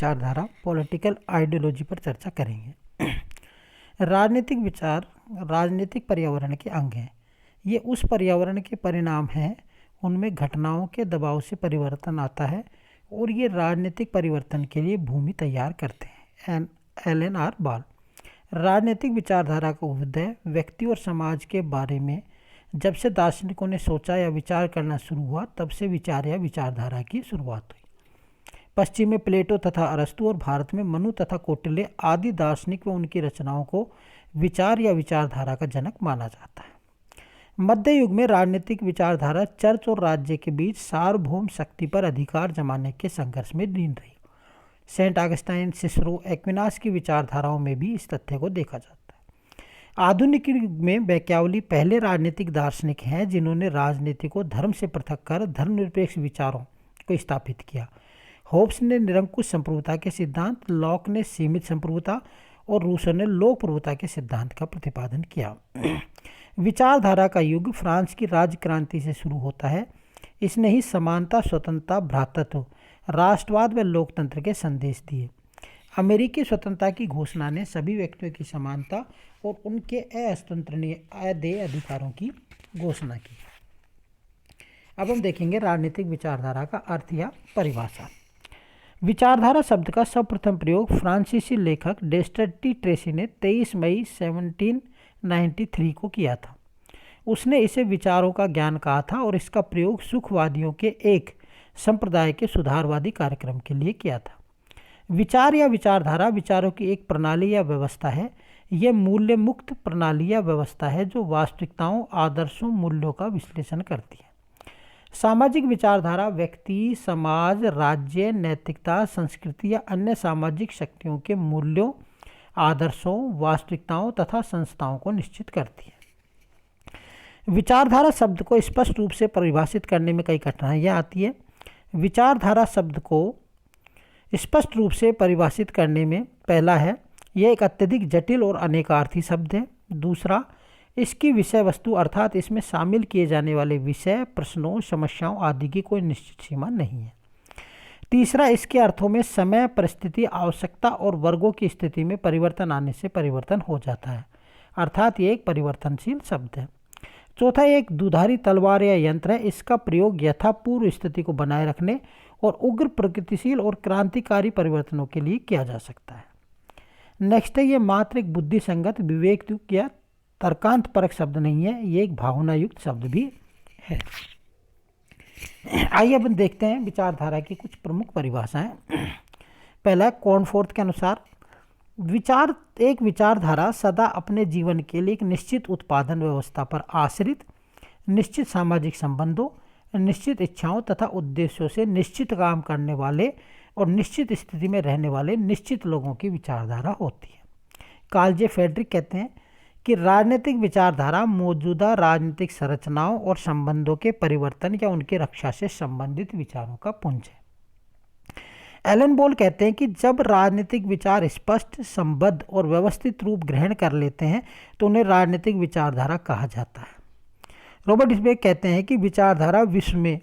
विचारधारा political ideology पर चर्चा करेंगे। राजनीतिक विचार राजनीतिक पर्यावरण के अंग हैं। ये उस पर्यावरण के परिणाम हैं, उनमें घटनाओं के दबाव से परिवर्तन आता है और ये राजनीतिक परिवर्तन के लिए भूमि तैयार करते हैं। Alan R Ball. राजनीतिक विचारधारा का उदय व्यक्ति और समाज के बारे में जब से दार्शनिकों ने सोचा या विचार करना शुरू हुआ, तब से विचार या विचारधारा की शुरुआत हुई। पश्चिम में प्लेटो तथा अरस्तु और भारत में मनु तथा कौटिल्य आदि दार्शनिक व उनकी रचनाओं को विचार या विचारधारा का जनक माना जाता है। मध्य युग में राजनीतिक विचारधारा चर्च और राज्य के बीच सार्वभौम शक्ति पर अधिकार जमाने के संघर्ष में लीन रही। सेंट ऑगस्टाइन, सिसरो, एक्विनास की विचारधाराओं में भी इस तथ्य को देखा जाता है। आधुनिक युग में मैकियावेली पहले राजनीतिक दार्शनिक हैं जिन्होंने राजनीति को धर्म से पृथक कर धर्मनिरपेक्ष विचारों को स्थापित किया। होब्स ने निरंकुश संप्रभुता के सिद्धांत, लॉक ने सीमित संप्रभुता और रूसो ने लोक प्रभुता के सिद्धांत का प्रतिपादन किया। विचारधारा का युग फ्रांस की राज्य क्रांति से शुरू होता है। इसने ही समानता, स्वतंत्रता, भ्रातृत्व, राष्ट्रवाद व लोकतंत्र के संदेश दिए। अमेरिकी स्वतंत्रता की घोषणा ने सभी व्यक्तियों की समानता और उनके अहस्तांतरणीय अदेय अधिकारों की घोषणा की। अब हम देखेंगे राजनीतिक विचारधारा का अर्थ या परिभाषा। विचारधारा शब्द का सर्वप्रथम प्रयोग फ्रांसीसी लेखक डेस्टर्टी ट्रेसी ने 23 मई 1793 को किया था। उसने इसे विचारों का ज्ञान कहा था और इसका प्रयोग सुखवादियों के एक संप्रदाय के सुधारवादी कार्यक्रम के लिए किया था। विचार या विचारधारा विचारों की एक प्रणाली या व्यवस्था है। यह मूल्य मुक्त प्रणाली या व्यवस्था है जो वास्तविकताओं, आदर्शों, मूल्यों का विश्लेषण करती है। सामाजिक विचारधारा व्यक्ति, समाज, राज्य, नैतिकता, संस्कृति या अन्य सामाजिक शक्तियों के मूल्यों, आदर्शों, वास्तविकताओं तथा संस्थाओं को निश्चित करती है। विचारधारा शब्द को स्पष्ट रूप से परिभाषित करने में कई कठिनाइयाँ आती है। विचारधारा शब्द को स्पष्ट रूप से परिभाषित करने में पहला है, यह एक अत्यधिक जटिल और अनेकार्थी शब्द है। दूसरा, इसकी विषय वस्तु अर्थात इसमें शामिल किए जाने वाले विषय, प्रश्नों, समस्याओं आदि की कोई निश्चित सीमा नहीं है। तीसरा, इसके अर्थों में समय, परिस्थिति, आवश्यकता और वर्गों की स्थिति में परिवर्तन आने से परिवर्तन हो जाता है, अर्थात ये एक परिवर्तनशील शब्द है। चौथा, एक दुधारी तलवार या यंत्र है। इसका प्रयोग यथापूर्व स्थिति को बनाए रखने और उग्र, प्रगतिशील और क्रांतिकारी परिवर्तनों के लिए किया जा सकता है। नेक्स्ट है, ये मात्र एक बुद्धि संगत, विवेकयुक्त या तर्कांत परक शब्द नहीं है, ये एक भावना युक्त शब्द भी है। आइए अब देखते हैं विचारधारा की कुछ प्रमुख परिभाषाएं। पहला, कॉर्नफोर्थ के अनुसार एक विचारधारा सदा अपने जीवन के लिए एक निश्चित उत्पादन व्यवस्था पर आश्रित, निश्चित सामाजिक संबंधों, निश्चित इच्छाओं तथा उद्देश्यों से निश्चित काम करने वाले और निश्चित स्थिति में रहने वाले निश्चित लोगों की विचारधारा होती है। कार्ल जे फ्रेडरिक कहते हैं कि राजनीतिक विचारधारा मौजूदा राजनीतिक संरचनाओं और संबंधों के परिवर्तन या उनकी रक्षा से संबंधित विचारों का पुंज है। एलन बॉल कहते हैं कि जब राजनीतिक विचार स्पष्ट, संबद्ध और व्यवस्थित रूप ग्रहण कर लेते हैं तो उन्हें राजनीतिक विचारधारा कहा जाता है। रॉबर्ट इस्बेक कहते हैं कि विचारधारा विश्व में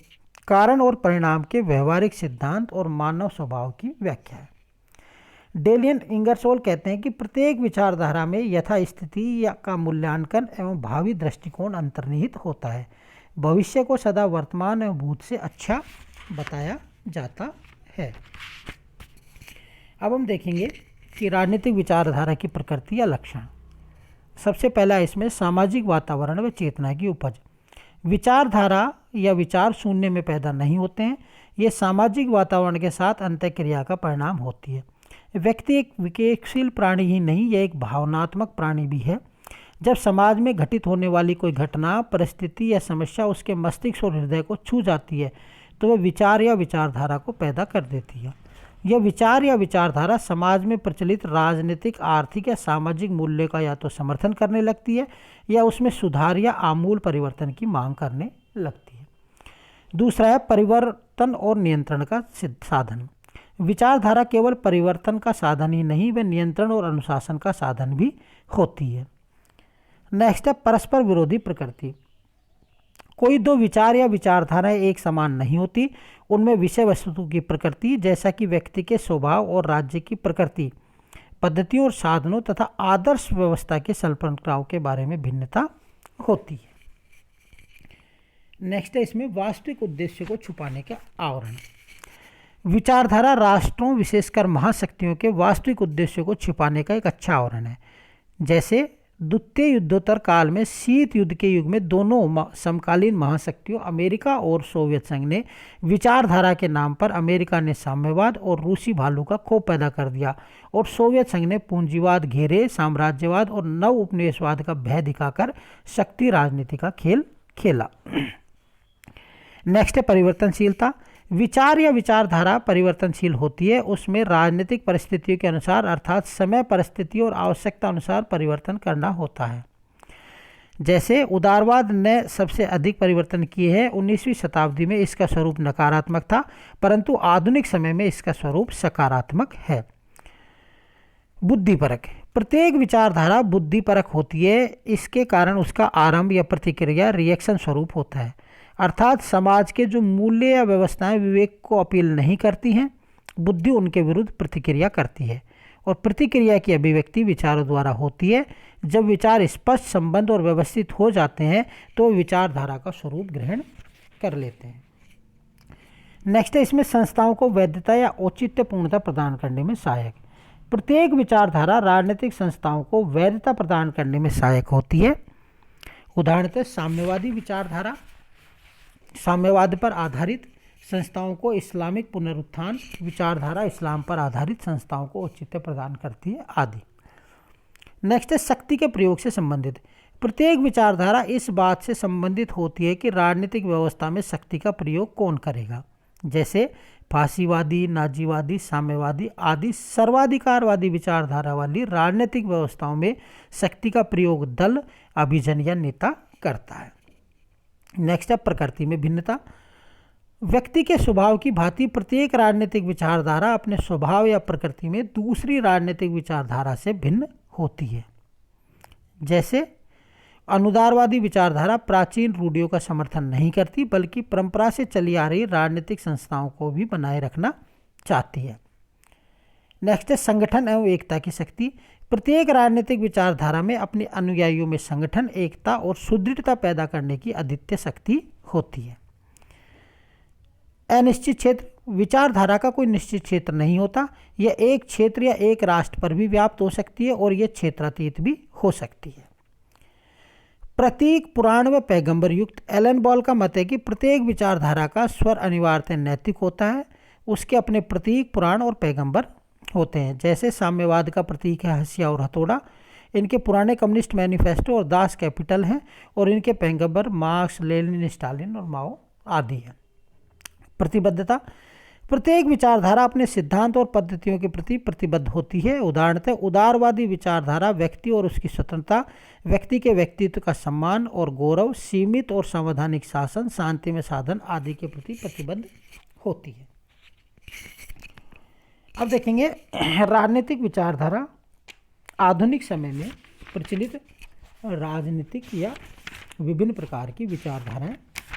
कारण और परिणाम के व्यवहारिक सिद्धांत और मानव स्वभाव की व्याख्या है। डेलियन इंगरसोल कहते हैं कि प्रत्येक विचारधारा में यथास्थिति या का मूल्यांकन एवं भावी दृष्टिकोण अंतर्निहित होता है। भविष्य को सदा वर्तमान एवं भूत से अच्छा बताया जाता है। अब हम देखेंगे कि राजनीतिक विचारधारा की प्रकृति या लक्षण। सबसे पहला इसमें सामाजिक वातावरण व चेतना की उपज। विचारधारा या विचार शून्य में पैदा नहीं होते हैं, ये सामाजिक वातावरण के साथ अंतःक्रिया का परिणाम होती है। व्यक्ति एक विवेकशील प्राणी ही नहीं, यह एक भावनात्मक प्राणी भी है। जब समाज में घटित होने वाली कोई घटना, परिस्थिति या समस्या उसके मस्तिष्क और हृदय को छू जाती है तो वह विचार या विचारधारा को पैदा कर देती है। यह विचार या विचारधारा समाज में प्रचलित राजनीतिक, आर्थिक या सामाजिक मूल्य का या तो समर्थन करने लगती है या उसमें सुधार या आमूल परिवर्तन की मांग करने लगती है। दूसरा है परिवर्तन और नियंत्रण का साधन। विचारधारा केवल परिवर्तन का साधन ही नहीं, वह नियंत्रण और अनुशासन का साधन भी होती है। नेक्स्ट है परस्पर विरोधी प्रकृति। कोई दो विचार या विचारधाराएं एक समान नहीं होती। उनमें विषय वस्तु की प्रकृति, जैसा कि व्यक्ति के स्वभाव और राज्य की प्रकृति, पद्धतियों और साधनों तथा आदर्श व्यवस्था के संकल्पनाओं के बारे में भिन्नता होती है। नेक्स्ट है इसमें वास्तविक उद्देश्य को छुपाने के आवरण। विचारधारा राष्ट्रों, विशेषकर महाशक्तियों के वास्तविक उद्देश्यों को छिपाने का एक अच्छा आवरण है। जैसे द्वितीय युद्धोत्तर काल में शीत युद्ध के युग में दोनों समकालीन महाशक्तियों अमेरिका और सोवियत संघ ने विचारधारा के नाम पर, अमेरिका ने साम्यवाद और रूसी भालू का खौफ पैदा कर दिया और सोवियत संघ ने पूंजीवाद, घेरे साम्राज्यवाद और नव उपनिवेशवाद का भय दिखाकर शक्ति राजनीति का खेल खेला। नेक्स्ट है परिवर्तनशीलता। विचार या विचारधारा परिवर्तनशील होती है, उसमें राजनीतिक परिस्थितियों के अनुसार अर्थात समय, परिस्थितियों और आवश्यकता अनुसार परिवर्तन करना होता है। जैसे उदारवाद ने सबसे अधिक परिवर्तन किए हैं। 19वीं शताब्दी में इसका स्वरूप नकारात्मक था, परंतु आधुनिक समय में इसका स्वरूप सकारात्मक है। बुद्धिपरक। प्रत्येक विचारधारा बुद्धिपरक होती है, इसके कारण उसका आरंभ या प्रतिक्रिया रिएक्शन स्वरूप होता है, अर्थात समाज के जो मूल्य या व्यवस्थाएं विवेक को अपील नहीं करती हैं, बुद्धि उनके विरुद्ध प्रतिक्रिया करती है और प्रतिक्रिया की अभिव्यक्ति विचारों द्वारा होती है। जब विचार स्पष्ट, संबंध और व्यवस्थित हो जाते हैं तो विचारधारा का स्वरूप ग्रहण कर लेते हैं। नेक्स्ट है इसमें संस्थाओं को वैधता या औचित्यपूर्णता प्रदान करने में सहायक। प्रत्येक विचारधारा राजनीतिक संस्थाओं को वैधता प्रदान करने में सहायक होती है। उदाहरणतः साम्यवादी विचारधारा साम्यवाद पर आधारित संस्थाओं को, इस्लामिक पुनरुत्थान विचारधारा इस्लाम पर आधारित संस्थाओं को औचित्य प्रदान करती है आदि। नेक्स्ट है शक्ति के प्रयोग से संबंधित। प्रत्येक विचारधारा इस बात से संबंधित होती है कि राजनीतिक व्यवस्था में शक्ति का प्रयोग कौन करेगा। जैसे फांसीवादी, नाजीवादी, साम्यवादी आदि सर्वाधिकारवादी विचारधारा वाली राजनीतिक व्यवस्थाओं में शक्ति का प्रयोग दल, अभिजन या नेता करता है। नेक्स्ट है प्रकृति में भिन्नता। व्यक्ति के स्वभाव की भांति प्रत्येक राजनीतिक विचारधारा अपने स्वभाव या प्रकृति में दूसरी राजनीतिक विचारधारा से भिन्न होती है। जैसे अनुदारवादी विचारधारा प्राचीन रूढ़ियों का समर्थन नहीं करती, बल्कि परंपरा से चली आ रही राजनीतिक संस्थाओं को भी बनाए रखना चाहती है। नेक्स्ट है संगठन एवं एकता की शक्ति। प्रत्येक राजनीतिक विचारधारा में अपने अनुयायियों में संगठन, एकता और सुदृढ़ता पैदा करने की अद्वितीय शक्ति होती है। अनिश्चित क्षेत्र। विचारधारा का कोई निश्चित क्षेत्र नहीं होता, यह एक क्षेत्र या एक राष्ट्र पर भी व्याप्त हो सकती है और यह क्षेत्रातीत भी हो सकती है। प्रतीक, पुराण व पैगंबर युक्त। एलन बॉल का मत है कि प्रत्येक विचारधारा का स्वर अनिवार्यतः नैतिक होता है, उसके अपने प्रतीक, पुराण और पैगंबर होते हैं। जैसे साम्यवाद का प्रतीक है हंसिया और हथौड़ा, इनके पुराने कम्युनिस्ट मैनिफेस्टो और दास कैपिटल हैं और इनके पैगंबर मार्क्स, लेनिन, स्टालिन और माओ आदि हैं। प्रतिबद्धता। प्रत्येक विचारधारा अपने सिद्धांत और पद्धतियों के प्रति प्रतिबद्ध होती है। उदाहरणतः उदारवादी विचारधारा व्यक्ति और उसकी स्वतंत्रता, व्यक्ति के व्यक्तित्व का सम्मान और गौरव, सीमित और संवैधानिक शासन, शांति में साधन आदि के प्रति प्रतिबद्ध होती है। अब देखेंगे राजनीतिक विचारधारा आधुनिक समय में प्रचलित राजनीतिक या विभिन्न प्रकार की विचारधाराएं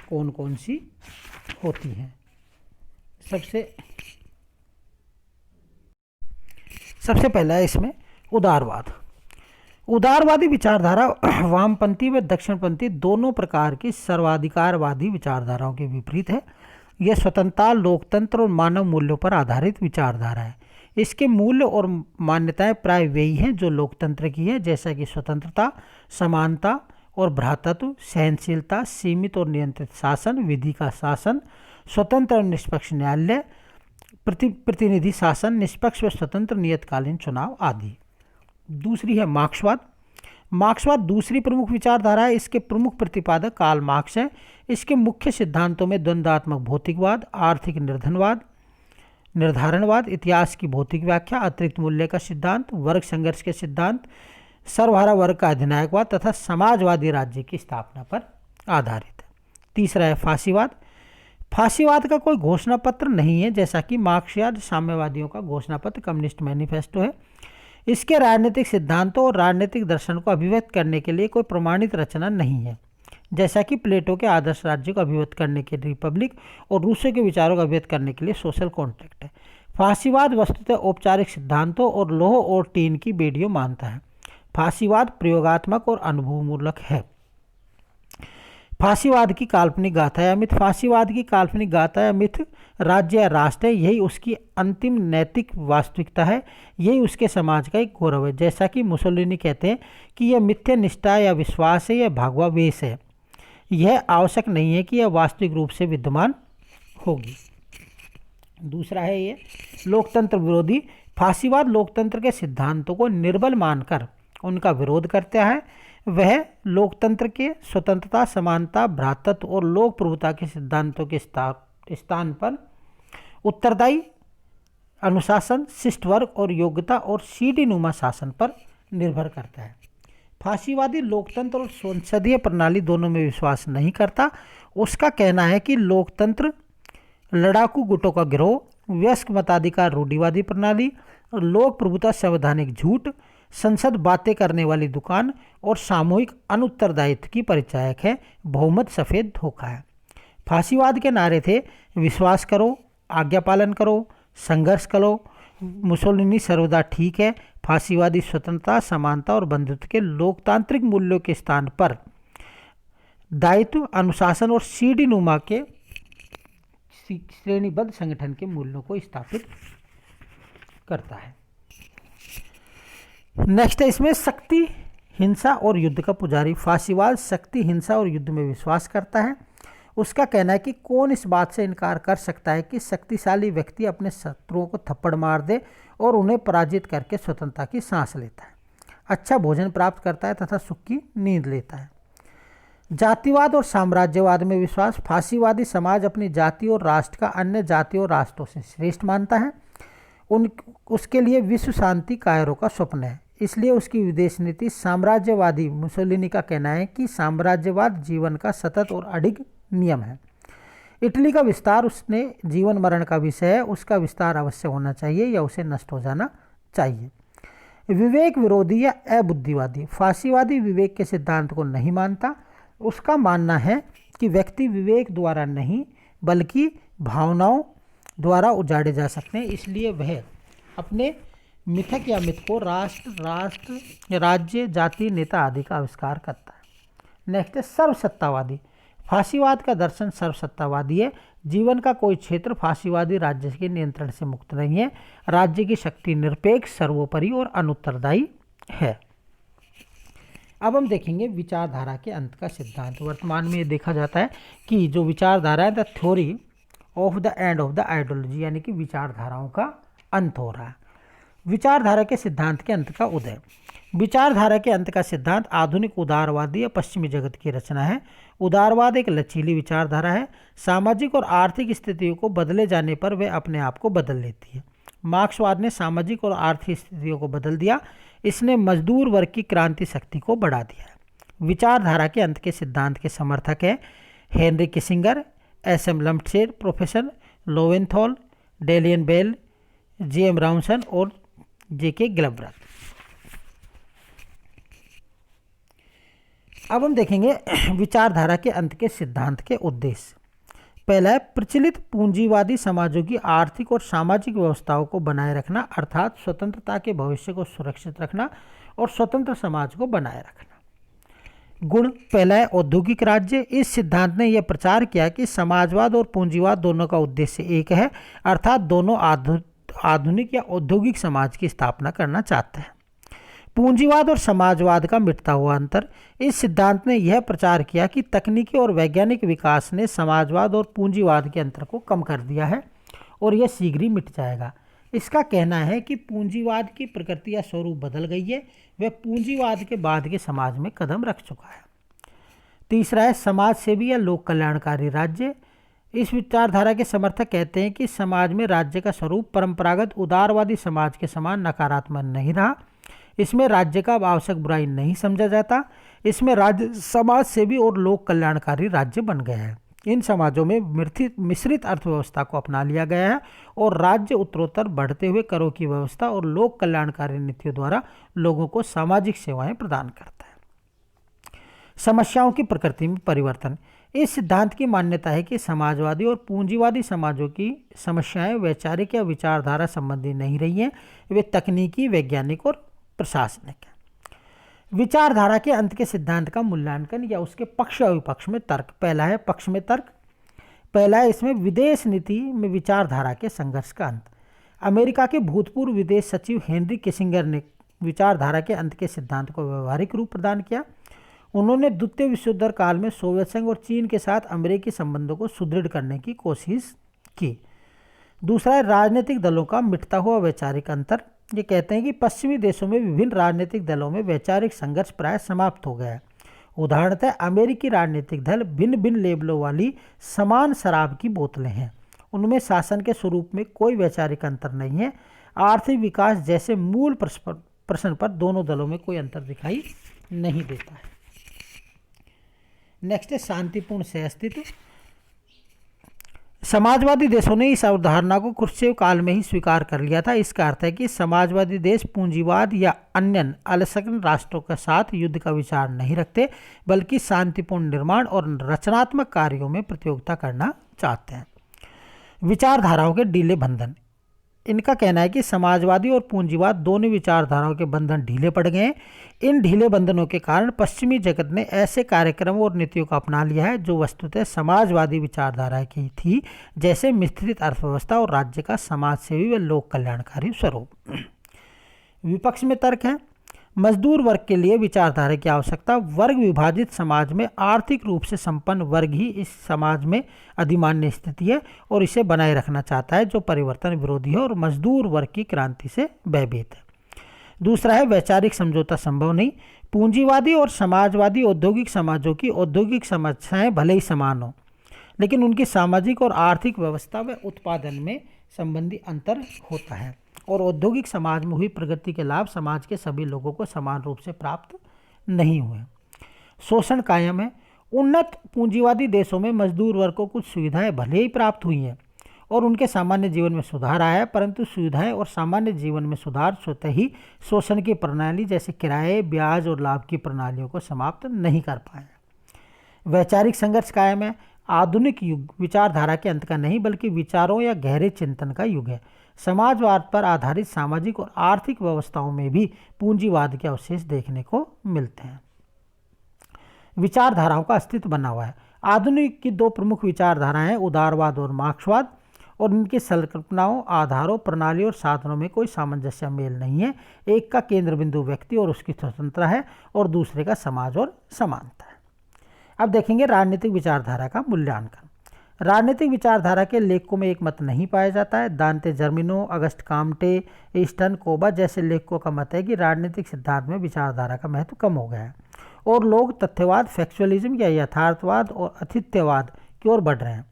कौन कौन सी होती हैं। सबसे पहला है इसमें उदारवाद। उदारवादी विचारधारा वामपंथी व दक्षिणपंथी दोनों प्रकार की सर्वाधिकारवादी विचारधाराओं के विपरीत है। यह स्वतंत्रता, लोकतंत्र और मानव मूल्यों पर आधारित विचारधारा है। इसके मूल्य और मान्यताएं प्राय वही हैं जो लोकतंत्र की है, जैसा कि स्वतंत्रता, समानता और भ्रातृत्व, सहनशीलता, सीमित और नियंत्रित शासन, विधि का शासन, स्वतंत्र और निष्पक्ष न्यायालय, प्रतिनिधि शासन, निष्पक्ष व स्वतंत्र नियतकालीन चुनाव आदि। दूसरी है मार्क्सवाद। मार्क्सवाद दूसरी प्रमुख विचारधारा है। इसके प्रमुख प्रतिपादक कार्ल मार्क्स है। इसके मुख्य सिद्धांतों में द्वंद्वात्मक भौतिकवाद, आर्थिक निर्धारणवाद, इतिहास की भौतिक व्याख्या, अतिरिक्त मूल्य का सिद्धांत, वर्ग संघर्ष के सिद्धांत, सर्वहारा वर्ग का अधिनायकवाद तथा समाजवादी राज्य की स्थापना पर आधारित है। तीसरा है फांसीवाद। फांसीवाद का कोई घोषणा पत्र नहीं है, जैसा कि मार्क्सवाद साम्यवादियों का घोषणा पत्र कम्युनिस्ट मैनिफेस्टो है। इसके राजनीतिक सिद्धांतों और राजनीतिक दर्शन को अभिव्यक्त करने के लिए कोई प्रमाणित रचना नहीं है। जैसा कि प्लेटो के आदर्श राज्य को अभिव्यक्त करने के लिए रिपब्लिक और रूसो के विचारों को अभिव्यक्त करने के लिए सोशल कॉन्ट्रैक्ट है। फांसीवाद वस्तुतः औपचारिक सिद्धांतों और लोह और टीन की बेड़ियों मानता है। फांसीवाद प्रयोगात्मक और अनुभवमूलक है। फांसीवाद की काल्पनिक गाथा या मिथ। फांसीवाद की काल्पनिक गाथा या मिथ राज्य या राष्ट्र है, यही उसकी अंतिम नैतिक वास्तविकता है, यही उसके समाज का एक गौरव है। जैसा कि मुसोलिनी कहते हैं कि यह मिथ्या निष्ठा या विश्वास है, यह भागवावेश है, यह आवश्यक नहीं है कि यह वास्तविक रूप से विद्यमान होगी। दूसरा है ये लोकतंत्र विरोधी। फांसीवाद लोकतंत्र के सिद्धांतों को निर्बल मानकर उनका विरोध करता है। वह लोकतंत्र के स्वतंत्रता, समानता, भ्रातृत्व और लोक प्रभुता के सिद्धांतों के स्थान पर उत्तरदायी अनुशासन, शिष्ट वर्ग और योग्यता और सीढ़ी नुमा शासन पर निर्भर करता है। फांसीवादी लोकतंत्र और संसदीय प्रणाली दोनों में विश्वास नहीं करता। उसका कहना है कि लोकतंत्र लड़ाकू गुटों का गिरोह, वयस्क मताधिकार रूढ़िवादी प्रणाली, लोक प्रभुता संवैधानिक झूठ, संसद बातें करने वाली दुकान और सामूहिक अनुत्तरदायित्व की परिचायक है, बहुमत सफ़ेद धोखा है। फांसीवाद के नारे थे विश्वास करो, आज्ञा पालन करो, संघर्ष करो। मुसोलिनी सर्वदा ठीक है। फांसीवादी स्वतंत्रता, समानता और बंधुत्व के लोकतांत्रिक मूल्यों के स्थान पर दायित्व, अनुशासन और सीढ़ी नुमा के श्रेणीबद्ध संगठन के मूल्यों को स्थापित करता है। नेक्स्ट है इसमें शक्ति, हिंसा और युद्ध का पुजारी। फांसीवाद शक्ति, हिंसा और युद्ध में विश्वास करता है। उसका कहना है कि कौन इस बात से इनकार कर सकता है कि शक्तिशाली व्यक्ति अपने शत्रुओं को थप्पड़ मार दे और उन्हें पराजित करके स्वतंत्रता की सांस लेता है, अच्छा भोजन प्राप्त करता है तथा सुख की नींद लेता है। जातिवाद और साम्राज्यवाद में विश्वास। फांसीवादी समाज अपनी जाति और राष्ट्र का अन्य जातियों और राष्ट्रों से श्रेष्ठ मानता है। उसके लिए विश्व शांति कायरों का स्वप्न है, इसलिए उसकी विदेश नीति साम्राज्यवादी। मुसोलिनी का कहना है कि साम्राज्यवाद जीवन का सतत और अडिग नियम है। इटली का विस्तार उसने जीवन मरण का विषय है, उसका विस्तार अवश्य होना चाहिए या उसे नष्ट हो जाना चाहिए। विवेक विरोधी या अबुद्धिवादी। फांसीवादी विवेक के सिद्धांत को नहीं मानता। उसका मानना है कि व्यक्ति विवेक द्वारा नहीं बल्कि भावनाओं द्वारा उजाड़े जा सकते हैं, इसलिए वह अपने मिथक या मिथ को राष्ट्र, राज्य, जाति, नेता आदि का आविष्कार करता है। नेक्स्ट है सर्वसत्तावादी। फांसीवाद का दर्शन सर्वसत्तावादी है। जीवन का कोई क्षेत्र फांसीवादी राज्य के नियंत्रण से मुक्त नहीं है। राज्य की शक्ति निरपेक्ष, सर्वोपरि और अनुत्तरदायी है। अब हम देखेंगे विचारधारा के अंत का सिद्धांत। वर्तमान में ये देखा जाता है कि जो विचारधारा है the theory of the end of the ideology, यानी कि विचारधाराओं का अंत हो रहा है। विचारधारा के सिद्धांत के अंत का उदय। विचारधारा के अंत का सिद्धांत आधुनिक उदारवादी या पश्चिमी जगत की रचना है। उदारवाद एक लचीली विचारधारा है। सामाजिक और आर्थिक स्थितियों को बदले जाने पर वह अपने आप को बदल लेती है। मार्क्सवाद ने सामाजिक और आर्थिक स्थितियों को बदल दिया। इसने मजदूर वर्ग की क्रांति शक्ति को बढ़ा दिया है। विचारधारा के अंत के सिद्धांत के समर्थक हैं हेनरी किसिंगर, एस.एम. लम्पटेर, प्रोफेसर लोवेंथॉल, डेलियन बेल, जे.एम. राउसन और जे.के. गैल्ब्रेथ। अब हम देखेंगे विचारधारा के अंत के सिद्धांत के उद्देश्य। पहला है प्रचलित पूंजीवादी समाजों की आर्थिक और सामाजिक व्यवस्थाओं को बनाए रखना, अर्थात स्वतंत्रता के भविष्य को सुरक्षित रखना और स्वतंत्र समाज को बनाए रखना। गुण। पहला है औद्योगिक राज्य। इस सिद्धांत ने यह प्रचार किया कि समाजवाद और पूंजीवाद दोनों का उद्देश्य एक है, अर्थात दोनों आधुनिक या औद्योगिक समाज की स्थापना करना चाहते हैं। पूंजीवाद और समाजवाद का मिटता हुआ अंतर। इस सिद्धांत ने यह प्रचार किया कि तकनीकी और वैज्ञानिक विकास ने समाजवाद और पूंजीवाद के अंतर को कम कर दिया है और यह शीघ्र ही मिट जाएगा। इसका कहना है कि पूंजीवाद की प्रकृति या स्वरूप बदल गई है, वह पूंजीवाद के बाद के समाज में कदम रख चुका है। तीसरा है समाज सेवी या लोक कल्याणकारी राज्य। इस विचारधारा के समर्थक कहते हैं कि समाज में राज्य का स्वरूप परंपरागत उदारवादी समाज के समान नकारात्मक नहीं रहा। इसमें राज्य का आवश्यक बुराई नहीं समझा जाता। इसमें राज्य समाज सेवी और लोक कल्याणकारी राज्य बन गया है। इन समाजों में मिश्रित अर्थव्यवस्था को अपना लिया गया है और राज्य उत्तरोत्तर बढ़ते हुए करों की व्यवस्था और लोक कल्याणकारी नीतियों द्वारा लोगों को सामाजिक सेवाएं प्रदान करता है। समस्याओं की प्रकृति में परिवर्तन। इस सिद्धांत की मान्यता है कि समाजवादी और पूंजीवादी समाजों की समस्याएं वैचारिक या विचारधारा संबंधी नहीं रही हैं, वे तकनीकी, वैज्ञानिक और प्रशासनिक हैं। विचारधारा के अंत के सिद्धांत का मूल्यांकन या उसके पक्ष और विपक्ष में तर्क। पहला है पक्ष में तर्क। पहला है इसमें विदेश नीति में विचारधारा के संघर्ष का अंत। अमेरिका के भूतपूर्व विदेश सचिव हेनरी किसिंगर ने विचारधारा के अंत के सिद्धांत को व्यवहारिक रूप प्रदान किया। उन्होंने द्वितीय विश्वयुद्ध काल में सोवियत संघ और चीन के साथ अमेरिकी संबंधों को सुदृढ़ करने की कोशिश की। दूसरा है राजनीतिक दलों का मिटता हुआ वैचारिक अंतर। ये कहते हैं कि पश्चिमी देशों में विभिन्न राजनीतिक दलों में वैचारिक संघर्ष प्राय समाप्त हो गया है। उदाहरणतः अमेरिकी राजनीतिक दल भिन्न भिन्न लेबलों वाली समान शराब की बोतलें हैं। उनमें शासन के स्वरूप में कोई वैचारिक अंतर नहीं है। आर्थिक विकास जैसे मूल प्रश्न पर दोनों दलों में कोई अंतर दिखाई नहीं देता है। नेक्स्ट है शांतिपूर्ण सहअस्तित्व। समाजवादी देशों ने इस अवधारणा को क्रुश्चेव काल में ही स्वीकार कर लिया था। इसका अर्थ है कि समाजवादी देश पूंजीवाद या अन्य अलसंख्य राष्ट्रों के साथ युद्ध का विचार नहीं रखते, बल्कि शांतिपूर्ण निर्माण और रचनात्मक कार्यों में प्रतियोगिता करना चाहते हैं। विचारधाराओं के ढीले बंधन। इनका कहना है कि समाजवादी और पूंजीवाद दोनों विचारधाराओं के बंधन ढीले पड़ गए हैं। इन ढीले बंधनों के कारण पश्चिमी जगत ने ऐसे कार्यक्रमों और नीतियों को अपना लिया है जो वस्तुतः समाजवादी विचारधारा की थी, जैसे मिश्रित अर्थव्यवस्था और राज्य का समाजसेवी व लोक कल्याणकारी स्वरूप। विपक्ष में तर्क है मजदूर वर्ग के लिए विचारधारा की आवश्यकता। वर्ग विभाजित समाज में आर्थिक रूप से संपन्न वर्ग ही इस समाज में अधिमान्य स्थिति है और इसे बनाए रखना चाहता है, जो परिवर्तन विरोधी है और मजदूर वर्ग की क्रांति से भयभीत है। दूसरा है वैचारिक समझौता संभव नहीं। पूंजीवादी और समाजवादी औद्योगिक समाजों की औद्योगिक समस्याएं भले ही समान हों, लेकिन उनकी सामाजिक और आर्थिक व्यवस्था व उत्पादन में संबंधी अंतर होता है और औद्योगिक समाज में हुई प्रगति के लाभ समाज के सभी लोगों को समान रूप से प्राप्त नहीं हुए। शोषण कायम है। उन्नत पूंजीवादी देशों में मजदूर वर्ग को कुछ सुविधाएं भले ही प्राप्त हुई हैं और उनके सामान्य जीवन में सुधार आया है, परंतु सुविधाएं और सामान्य जीवन में सुधार स्वतः ही शोषण की प्रणाली जैसे किराए, ब्याज और लाभ की प्रणालियों को समाप्त नहीं कर पाए। वैचारिक संघर्ष कायम है। आधुनिक युग विचारधारा के अंत का नहीं, बल्कि विचारों या गहरे चिंतन का युग है। समाजवाद पर आधारित सामाजिक और आर्थिक व्यवस्थाओं में भी पूंजीवाद के अवशेष देखने को मिलते हैं। विचारधाराओं का अस्तित्व बना हुआ है। आधुनिक की दो प्रमुख विचारधाराएं हैं, उदारवाद और मार्क्सवाद, और इनकी संकल्पनाओं, आधारों, प्रणाली और साधनों में कोई सामंजस्य मेल नहीं है। एक का केंद्र बिंदु व्यक्ति और उसकी स्वतंत्रता है और दूसरे का समाज और समानता है। अब देखेंगे राजनीतिक विचारधारा का मूल्यांकन। राजनीतिक विचारधारा के लेखकों में एक मत नहीं पाया जाता है। दांते जर्मिनो, अगस्ट काम्टे, ईस्टर्न कोबा जैसे लेखकों का मत है कि राजनीतिक सिद्धांत में विचारधारा का महत्व कम हो गया है और लोग तथ्यवाद, फैक्चुअलिज्म या यथार्थवाद और अतिथ्यवाद की ओर बढ़ रहे हैं।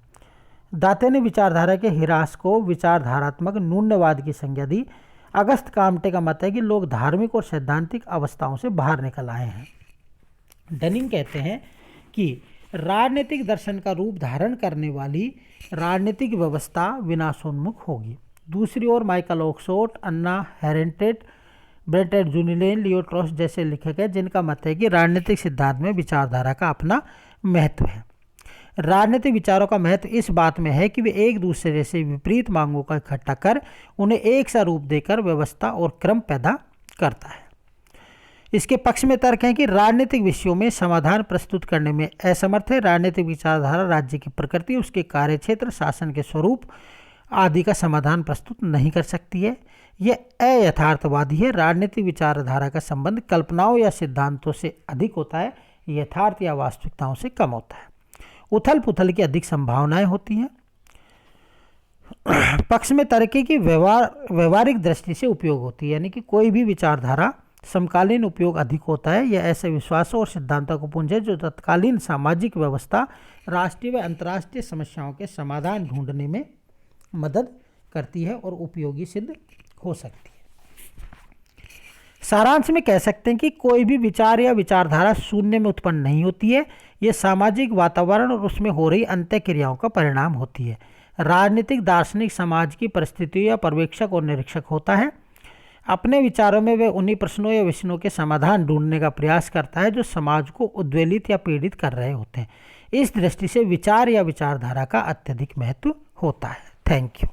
दांते ने विचारधारा के हिरास को विचारधारात्मक नून्यवाद की संज्ञा दी। अगस्त काम्टे का मत है कि लोग धार्मिक और सैद्धांतिक अवस्थाओं से बाहर निकल आए हैं। डनिंग कहते हैं कि राजनीतिक दर्शन का रूप धारण करने वाली राजनीतिक व्यवस्था विनाशोन्मुख होगी। दूसरी ओर माइकल ऑक्सफोर्ड, अन्ना हैरेंटेट, ब्रेटेड जूनिलेन, लियो ट्रॉस जैसे लेखक हैं जिनका मत है कि राजनीतिक सिद्धांत में विचारधारा का अपना महत्व है। राजनीतिक विचारों का महत्व इस बात में है कि वे एक दूसरे से विपरीत मांगों का इकट्ठा कर उन्हें एक सा रूप देकर व्यवस्था और क्रम पैदा करता है। इसके पक्ष में तर्क है कि राजनीतिक विषयों में समाधान प्रस्तुत करने में असमर्थ है। राजनीतिक विचारधारा राज्य की प्रकृति, उसके कार्यक्षेत्र, शासन के स्वरूप आदि का समाधान प्रस्तुत नहीं कर सकती है। यह अयथार्थवादी है। राजनीतिक विचारधारा का संबंध कल्पनाओं या सिद्धांतों से अधिक होता है, यथार्थ या वास्तविकताओं से कम होता है। उथल पुथल की अधिक संभावनाएं होती हैं। पक्ष में तर्क है कि व्यवहारिक दृष्टि से उपयोग होती है, यानी कि कोई भी विचारधारा समकालीन उपयोग अधिक होता है। यह ऐसे विश्वासों और सिद्धांतों को पुंज है जो तत्कालीन सामाजिक व्यवस्था, राष्ट्रीय व अंतर्राष्ट्रीय समस्याओं के समाधान ढूंढने में मदद करती है और उपयोगी सिद्ध हो सकती है। सारांश में कह सकते हैं कि कोई भी विचार या विचारधारा शून्य में उत्पन्न नहीं होती है। यह सामाजिक वातावरण और उसमें हो रही अंतःक्रियाओं का परिणाम होती है। राजनीतिक दार्शनिक समाज की परिस्थितियों या पर्यवेक्षक और निरीक्षक होता है। अपने विचारों में वह उन्हीं प्रश्नों या विषयों के समाधान ढूंढने का प्रयास करता है जो समाज को उद्वेलित या पीड़ित कर रहे होते हैं। इस दृष्टि से विचार या विचारधारा का अत्यधिक महत्व होता है। Thank you.